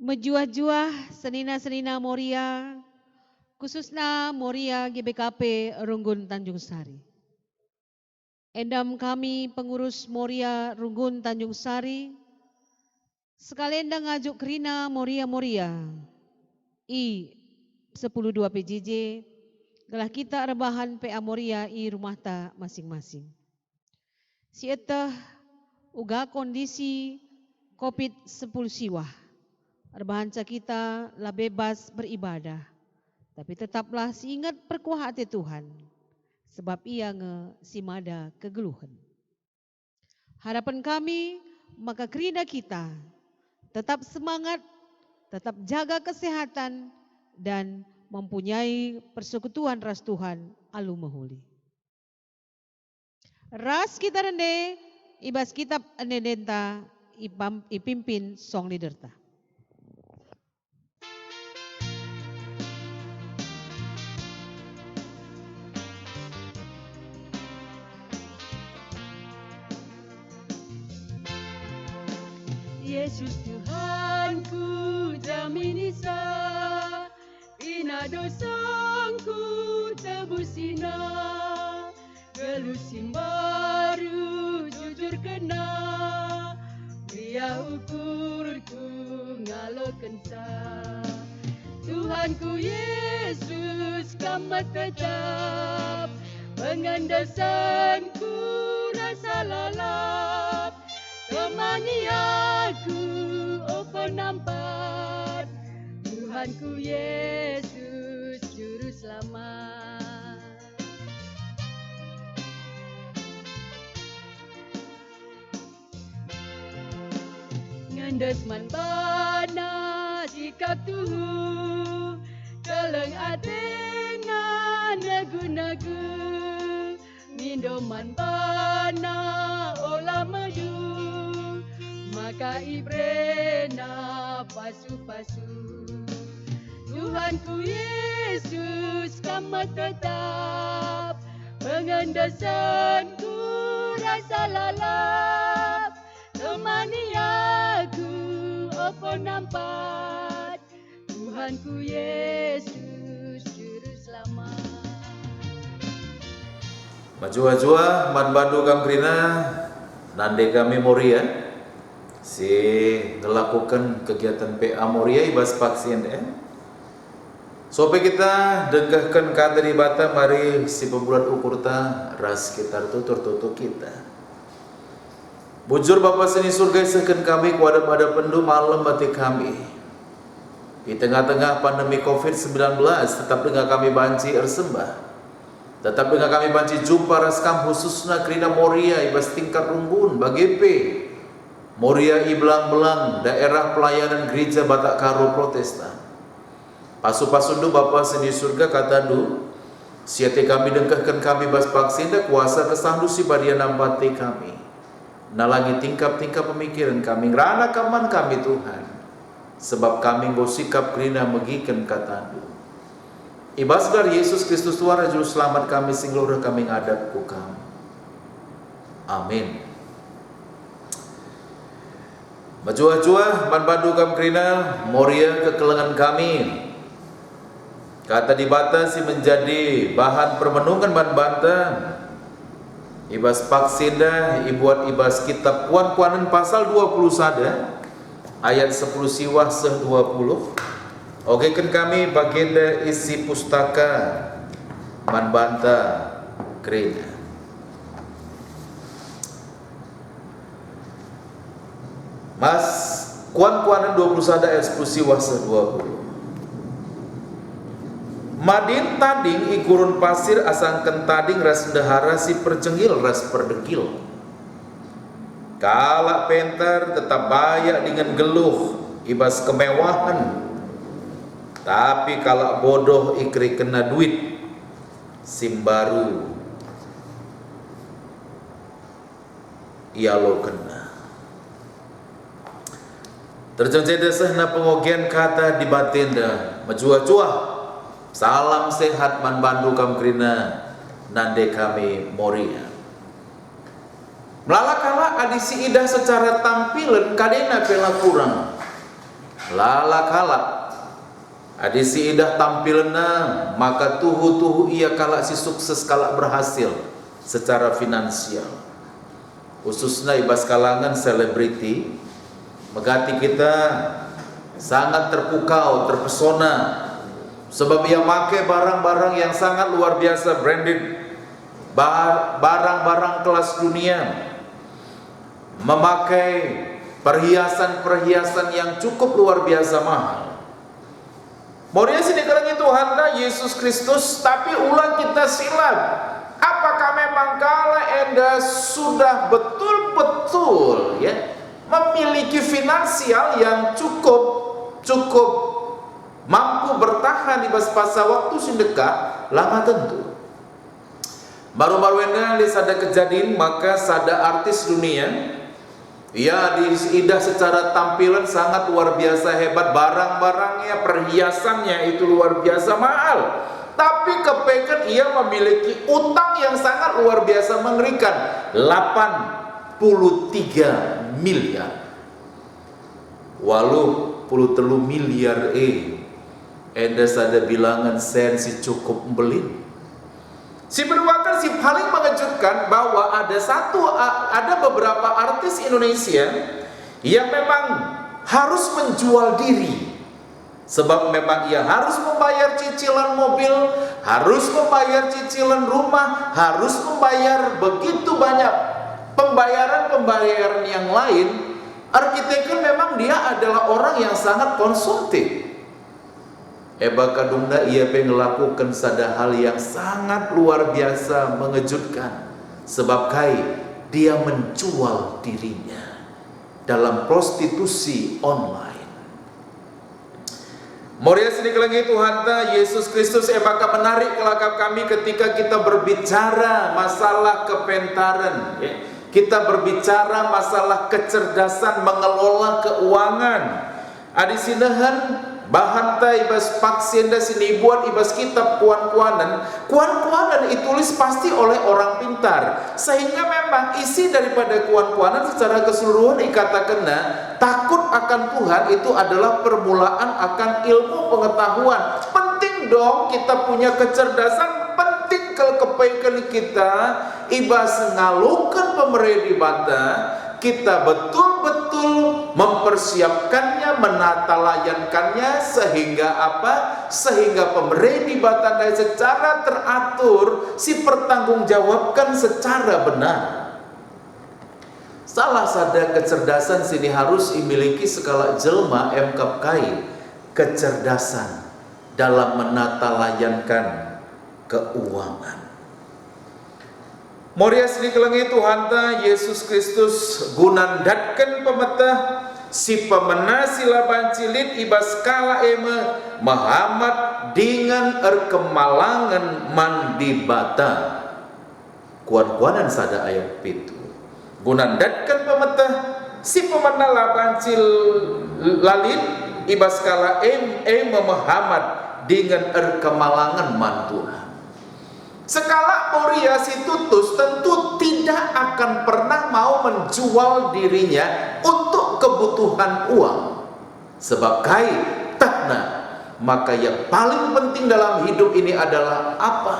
Mejuah-juah senina-senina Moria, khususnya Moria GBKP Runggun Tanjung Sari. Endam kami pengurus Moria Runggun Tanjung Sari, sekalian ngajuk kerina Moria I 102 PJJ, gelah kita rebahan PA Moria I rumah ta masing-masing. Sietah uga kondisi COVID-10 siwah. Rebahan kita lah bebas beribadah, tapi tetaplah ingat perkuah hati Tuhan, sebab ia simada kegeluhan. Harapan kami, maka kerina kita tetap semangat, tetap jaga kesehatan, dan mempunyai persekutuan ras Tuhan alu mahuli. Ras kita rende, ibas kitab endenta, ipimpin song liderta. Yesus Tuhanku jamin isa, ina dosaku tebusina, gelusin baru jujur kena, biar ukurku ngaloken sa. Tuhanku Yesus kamu tetap, pengandasanku rasa lalap, temani aku, oh penampat, Tuhanku Yesus Juru Selamat. Ngandes man bana sikap tuhu, keleng atengan nagu-nagu, mindoman bana olah maju, maka ibrena pasu-pasu. Tuhanku Yesus kamu tetap, pengandasanku rasa lalap, temani aku apa nampak, Tuhanku Yesus Juru Selamat. Majua-jua man bandu kam krina nande kami Moria si melakukan kegiatan PA Moria ibas vaksin sope kita degahkan kata di bata mari si pembulat ukur ta ras kita tutur kita bujur Bapa seni surga seken kami kuada pada pendu malam batik kami di tengah-tengah pandemi COVID-19 tetap dengan kami banci ersembah, tetap dengan kami banci jumpa raskam khususnya kerina Moria ibas tingkat Runggun BGP Moria i belang-belang daerah pelayanan gereja Batak Karo Protestan. Pasu-pasundu Bapa seni surga kata du siate kami dengkahkan kami bas vaksin da kuasa kesandu si badia nampati kami nalangi tingkap-tingkap pemikiran kami ngerana kaman kami Tuhan, sebab kami ngosikap kerina megikan katandu ibas dari Yesus Kristus Tuhan Juru Selamat kami singlora kami ngadap ku kamu. Amin. Majua-jua man bandu kam kerina Moria kekelengan kami kata di bata si menjadi bahan permenungan man banta ibas vaksin dah ibuat ibas kitab Puan-puanan pasal 20 sada ayat 10 siwah seh 20. Oke kan kami baginda isi pustaka man banta kerina. Mas Puan-puanan 20 sada ayat 10 siwah seh 20. Madin tading ikurun pasir asangken tading ras ndahara si perjengil ras perdegil. Kalak pentar tetap bayak dengan geluh ibas kemewahan. Tapi kalak bodoh ikri kena duit simbaru ia lo kena. Terjadi sehna pengogian kata di batinda majua-jua. Salam sehat man bandu kam krina nande kami Moria. Melala kala adisi idah secara tampilan kadena pela kurang. lala kala adisi idah tampilna maka tuhu ia kala si sukses kala berhasil secara finansial, khususnya ibas kalangan selebriti. Megati kita sangat terpukau, terpesona sebab ia make barang-barang yang sangat luar biasa, branded, barang-barang kelas dunia, memakai perhiasan-perhiasan yang cukup luar biasa mahal. Moria sini kelengi Tuhan Yesus Kristus, tapi ulang kita silap. Apakah memang kala enda sudah betul-betul ya memiliki finansial yang cukup mampu bertahan di masa waktu sindeka lama tentu. Baru-baru ini ada kejadian maka sada artis dunia ia diidah secara tampilan sangat luar biasa hebat, barang-barangnya, perhiasannya itu luar biasa mahal. Tapi kepekan ia memiliki utang yang sangat luar biasa mengerikan, 83 miliar. Walau 33 miliar enda sada bilangan sen si cukup membeli. Si beruakan si paling mengejutkan bahwa ada beberapa artis Indonesia yang memang harus menjual diri. Sebab memang ia harus membayar cicilan mobil, harus membayar cicilan rumah, harus membayar begitu banyak pembayaran yang lain. Arsitektur memang dia adalah orang yang sangat konsumtif. Eba kadungna ia melakukan sada hal yang sangat luar biasa mengejutkan. Sebab dia menjual dirinya dalam prostitusi online. Moria sedikit lagi Tuhan Yesus Kristus maka menarik kelakap kami ketika kita berbicara masalah kepentaran ya. Kita berbicara masalah kecerdasan mengelola keuangan. Adisinahan bahan ibas paksienda sini buat ibas kitab kuan-kuanan ditulis pasti oleh orang pintar, sehingga memang isi daripada kuan-kuanan secara keseluruhan dikatakan takut akan Tuhan itu adalah permulaan akan ilmu pengetahuan. Penting dong kita punya kecerdasan, penting kepaikan kita ibas ngalukan pemerintah bata kita betul-betul mempersiapkannya, menatalayankannya sehingga apa? Sehingga pemberi dibatandai secara teratur, si pertanggungjawabkan secara benar. Salah sada kecerdasan sini harus dimiliki skala jelma mkapkai kecerdasan dalam menatalayankan keuangan. Moria sedikit lagi Tuhan Yesus Kristus gunandatkan pemetah si pemenah sila bancilit ibas kala Muhammad dengan erkemalangan mandibata kuan-kuanan sada ayat pitu gunandatkan pemetah si pemenah labancil lalit ibas kala Muhammad dengan erkemalangan mantuhan. Sekala Moria si Tutus tentu tidak akan pernah mau menjual dirinya untuk kebutuhan uang. Sebab maka yang paling penting dalam hidup ini adalah apa?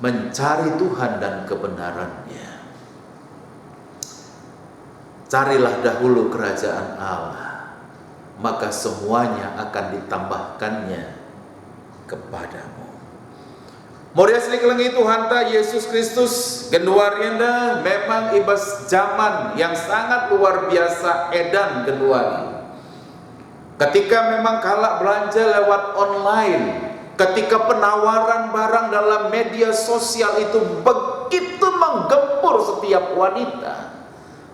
Mencari Tuhan dan kebenarannya. Carilah dahulu kerajaan Allah, maka semuanya akan ditambahkannya kepadamu. Moria sedikit lagi Tuhan Yesus Kristus genduarianda memang ibas zaman yang sangat luar biasa edan genduari. Ketika memang kala belanja lewat online, ketika penawaran barang dalam media sosial itu begitu menggempur setiap wanita,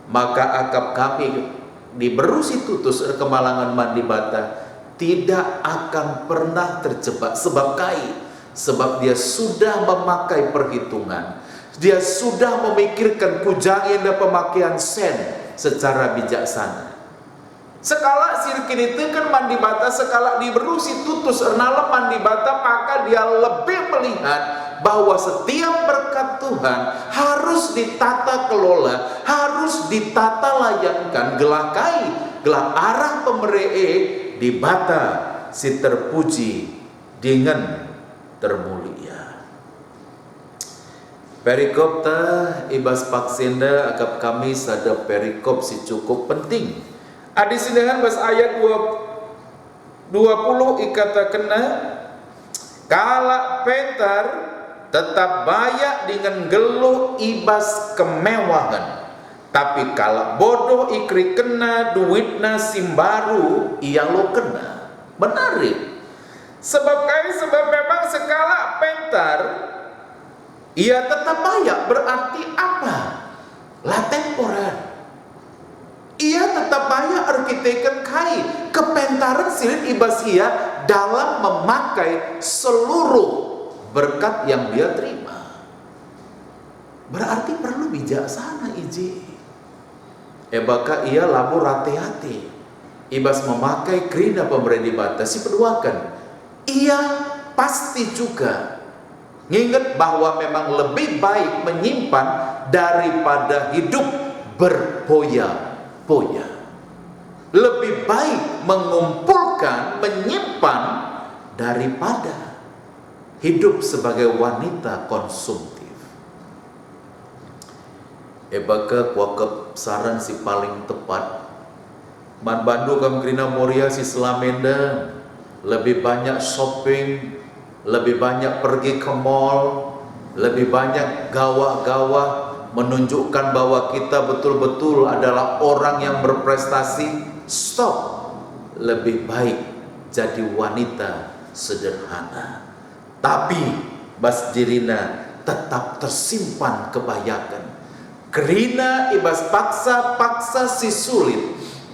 maka akap kami di Berusi Tutus Kemalangan Mandibata tidak akan pernah terjebak sebab dia sudah memakai perhitungan, dia sudah memikirkan kujangin dan pemakaian sen secara bijaksana. Sekala sirkin itu kan mandibata sekala di Berusi Tutus ernalem mandibata, maka dia lebih melihat bahwa setiap berkat Tuhan harus ditata kelola, harus ditata layankan gelakai gelah arah pemeree di bata si terpuji dengan termulia. Perikop ta ibas paksenda akap kami sada perikop si cukup penting. Adi sindengan bas ayat 20 ikata kena kala Peter tetap bayak dengan geluh ibas kemewahan, tapi kala bodoh ikri kena duitna simbaru ia lo kena. Menarik. Sebab memang sekala Peter ia tetap bayak, berarti apa? La temporer. Ia tetap bayak arkiteken kai kepentaran silit ibas ia dalam memakai seluruh berkat yang dia terima. Berarti perlu bijaksana iji. Baka ia labur hati-hati ibas memakai kerina pemberi dibatasi peduakan. Ia pasti juga nginget bahwa memang lebih baik menyimpan daripada hidup berpoya-poya. Lebih baik mengumpulkan, menyimpan daripada hidup sebagai wanita konsumtif. Baka kuakep saran si paling tepat. Man bandu kam krina moria si selamenda lebih banyak shopping, lebih banyak pergi ke mall, lebih banyak gawah-gawah menunjukkan bahwa kita betul-betul adalah orang yang berprestasi. Stop. Lebih baik jadi wanita sederhana, tapi bas dirina tetap tersimpan kebayakan. Kerina ibas paksa-paksa si sulit,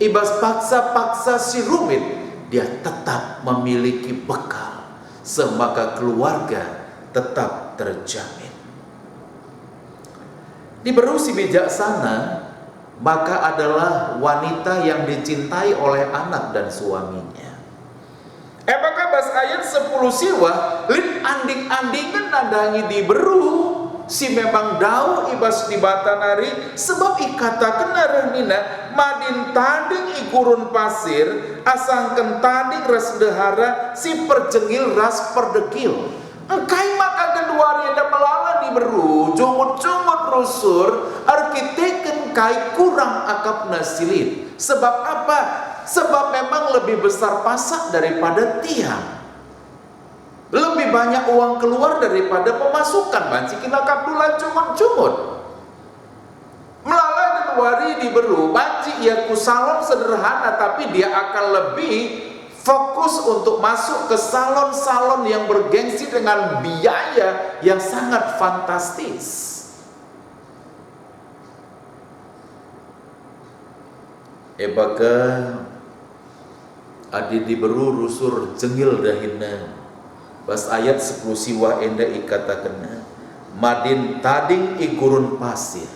ibas paksa-paksa si rumit, dia tetap memiliki bekal, semaka keluarga tetap terjamin. Diberi si bijaksana, maka adalah wanita yang dicintai oleh anak dan suaminya. Apakah bas ayat 10 siwa lin anding-andingan nadangi diberu si memang dau ibas di batanari, sebab ikata kenarenina madin tanding igurun pasir asangken tanding ras dehara si perjengil ras perdekil. Engkai maka kedua riada melala diberu jumut-jumut rusur arkiteken kai kurang akap nasilin. Sebab apa? Sebab memang lebih besar pasak daripada tiang, lebih banyak uang keluar daripada pemasukan. Banci kita kapdulan cumut-cumut melala keduari diberu banci ia kusalon sederhana, tapi dia akan lebih fokus untuk masuk ke salon-salon yang bergengsi dengan biaya yang sangat fantastis. Baka adi diberu rusur jengil dahina. Bas ayat 10 siwa enda ikatakan madin tading igurun pasir.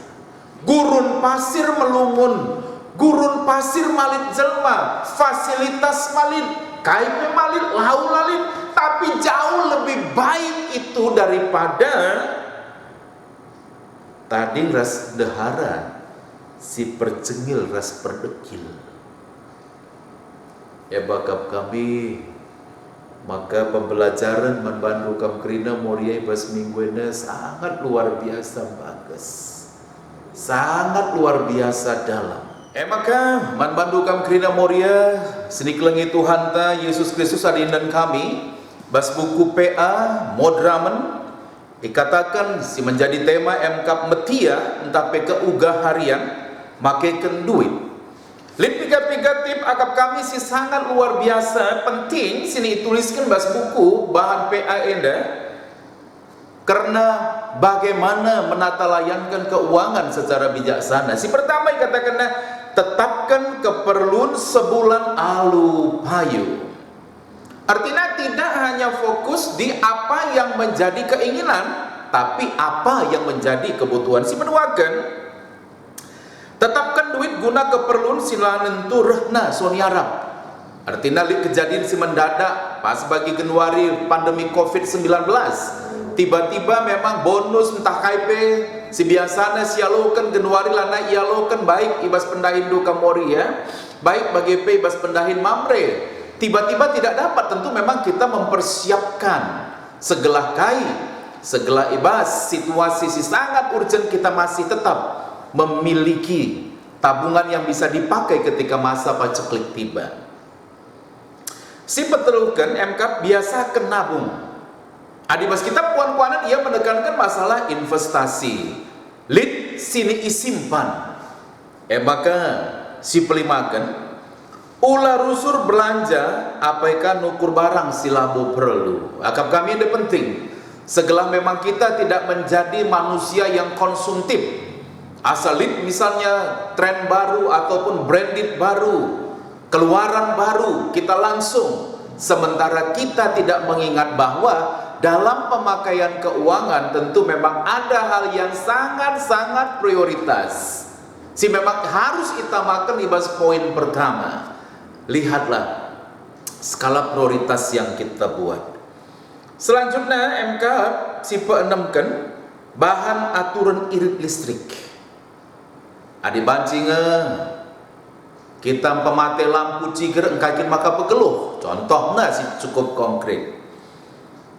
Gurun pasir melungun, gurun pasir malit jelma, fasilitas malit, kaipe malit, lau lalit, tapi jauh lebih baik itu daripada tading ras dehara si perjengil ras perdekil. Bakap kami maka pembelajaran membantu kam kerina moria bas mingguena sangat luar biasa bagus, sangat luar biasa dalam. Maka membantu kam kerina moria seniklengi Tuhan ta Yesus Kristus adindan kami bas buku PA Modramen dikatakan si menjadi tema MK metia entah PK uga harian makaikan duit. Lin piga-piga tip akap kami si sangat luar biasa penting sini tuliskan bas buku bahan PA enda karena bagaimana menata layankan keuangan secara bijaksana. Si pertama dikatakan tetapkan keperluan sebulan alu payu. Artinya tidak hanya fokus di apa yang menjadi keinginan, tapi apa yang menjadi kebutuhan. Si menuakan tetapkan duit guna keperluan silanen turna soniarap. Artinya kejadian si mendadak pas bagi Januari pandemi COVID-19, tiba-tiba memang bonus entah KP si biasana sialokan genuari lana ialokan baik ibas pendahin duka moria, baik bagi ibas pendahin mamre. Tiba-tiba tidak dapat, tentu memang kita mempersiapkan segelah kai, segelah ibas situasi si sangat urgent, kita masih tetap memiliki tabungan yang bisa dipakai ketika masa paceklik tiba. Si petelukan MK biasa nabung. Adibas kita puan-puanan ia menekankan masalah investasi. Lid sini isimpan. Maka si pelimakan ulah rusur belanja apaikan ukur barang silabu perlu. Akap kami ini penting. Segelah memang kita tidak menjadi manusia yang konsumtif. Asalit misalnya tren baru ataupun branded baru, keluaran baru, kita langsung. Sementara kita tidak mengingat bahwa dalam pemakaian keuangan tentu memang ada hal yang sangat-sangat prioritas. Si memang harus kita makan ibas poin pertama. Lihatlah skala prioritas yang kita buat. Selanjutnya MK si peenamkan bahan aturan irit listrik. Adi bancinga kita pemate lampu ciger engkakin maka pegeluh. Contohnya si cukup konkret.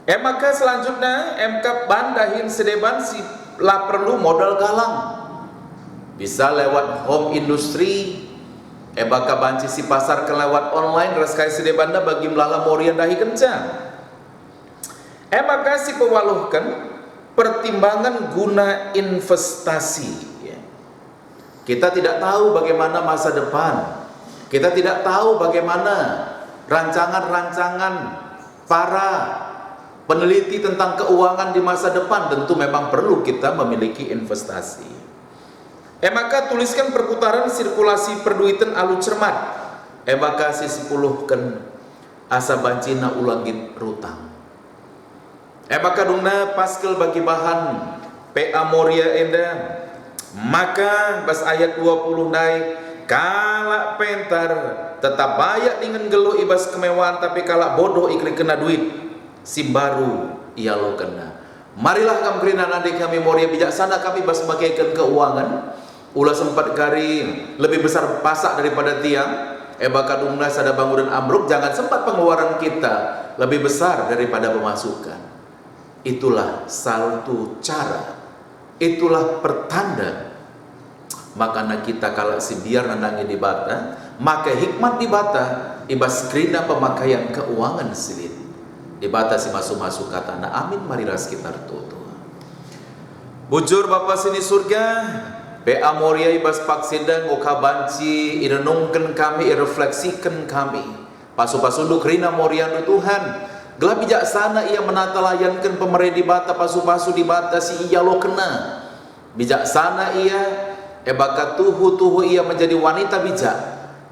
Maka selanjutnya MK bandahin sedeban si lah perlu modal galang. Bisa lewat home industry. Baka banci si pasar kelewat online raskai sedebanda bagi melala morian dahi kencang. Maka si pewaluhkan pertimbangan guna investasi. Kita tidak tahu bagaimana masa depan. Kita tidak tahu bagaimana rancangan-rancangan para peneliti tentang keuangan di masa depan. Tentu memang perlu kita memiliki investasi. Maka tuliskan perputaran sirkulasi perduitan alu cermat. Maka si 10 kan asa bancina ulangin rutang. Maka dungna paskel bagi bahan PA Moria enda. Maka bas ayat 20 naik kalak pentar tetap bayak dengan gelo ibas kemewahan, tapi kalak bodoh ikri kena duit si baru ia lo kena. Marilah kami kerina nanti kami Moria bijaksana kami bas bagaikan keuangan. Ulah sempat garing lebih besar pasak daripada tiang. Baka dumna sada bangunan ambruk, jangan sempat pengeluaran kita lebih besar daripada pemasukan. Itulah satu cara, itulah pertanda. Makanya kita kalau si biar nandangi di bata, maka hikmat di bata ibas kerina pemakaian keuangan silit. Di bata si masuk-masuk kata na amin marilah sekitar tutu. Bujur Bapa sini surga, PA Moria ibas paksidang oka banci irenungkan kami, irefleksikan kami. Pasu-pasundu kerina Moria Tuhan. Gelap bijaksana ia menata layankan pemerintah di bata, pasu-pasu di bata si iya lo kena. Bijaksana ia, baka tuhu ia menjadi wanita bijak.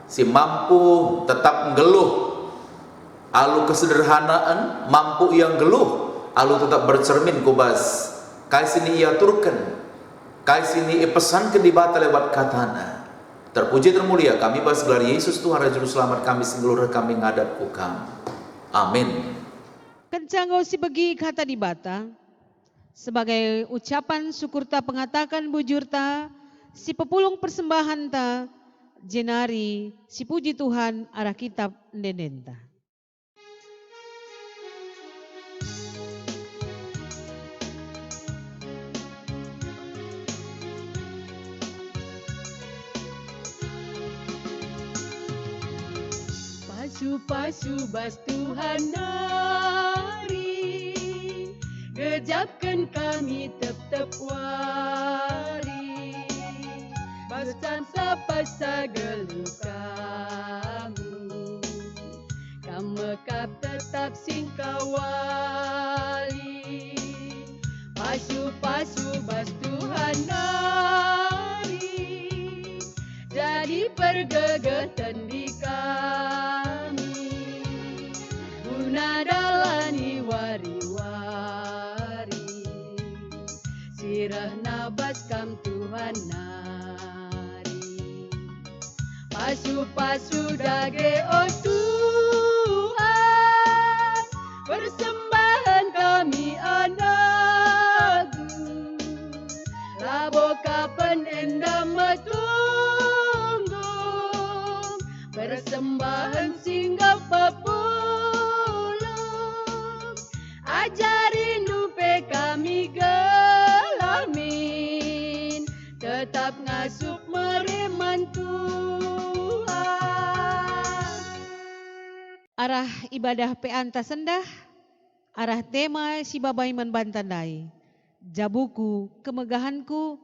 Si mampu tetap ngeluh. Alu kesederhanaan, mampu yang geluh. Alu tetap bercermin kubas. Kai sini ia turkan. Kai sini pesankan di bata lewat katana. Terpuji termulia kami bas gelar Yesus Tuhan Raja Juru Selamat kami singgulur kami ngadap kukam. Amin. Kencang si bagi kata di bata sebagai ucapan syukur ta pengatakan bujur ta si pepulung persembahan ta jenari si puji Tuhan arah kitab ndendenta. Pasu-pasu bas Tuhan nari, gejapkan kami tep-tep wari. Bas tansa pasa gelu kami, kamekap tetap singkawali. Pasu-pasu bas Tuhan nari, jadi pergegatan di kami. Nadalani wari-wari, sirah nabas kam Tuhan nari. Pasu-pasu dage o Tuhan, persembahan kami anakku. arah ibadah peanta sendah, arah tema si babai manbantandai. Jabuku kemegahanku,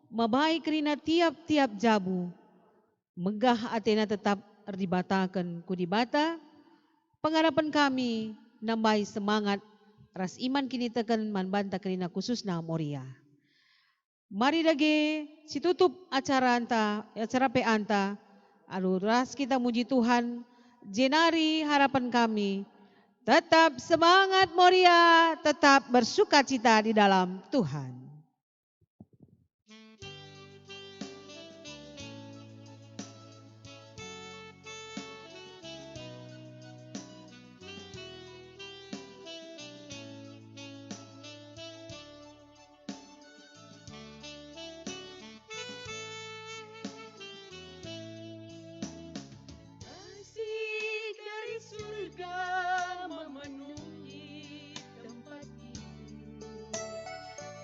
mabai kerina tiap-tiap jabu. Megah atena tetap dibatakan ku dibata. Pengharapan kami nambai semangat ras iman kini tekan manbanta kerina khususna Moria. Mari dage situtup acara peanta. Alu ras kita muji Tuhan, jenari harapan kami. Tetap semangat Moria, tetap bersukacita di dalam Tuhan.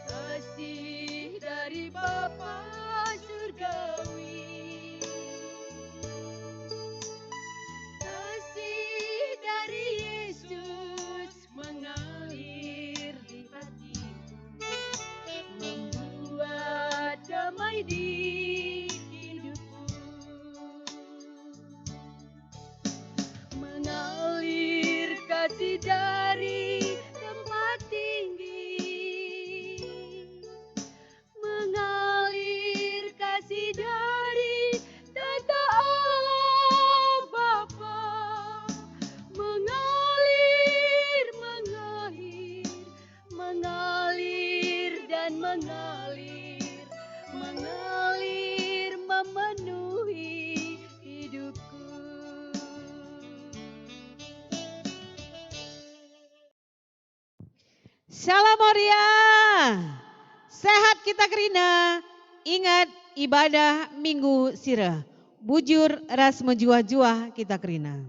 Kasih dari Bapa surgawi, kasih dari Yesus mengalir di hatiku, membuat damai di hidupku, mengalir kasih dari tempat tinggi, mengalir kasih dari tata Allah Bapa, mengalir, mengalir, mengalir dan mengalir, mengalir memenuhi hidupku. Salam Moria, sehat kita kerina, ingat ibadah minggu sirah, bujur ras menjuah-juah kita kerina.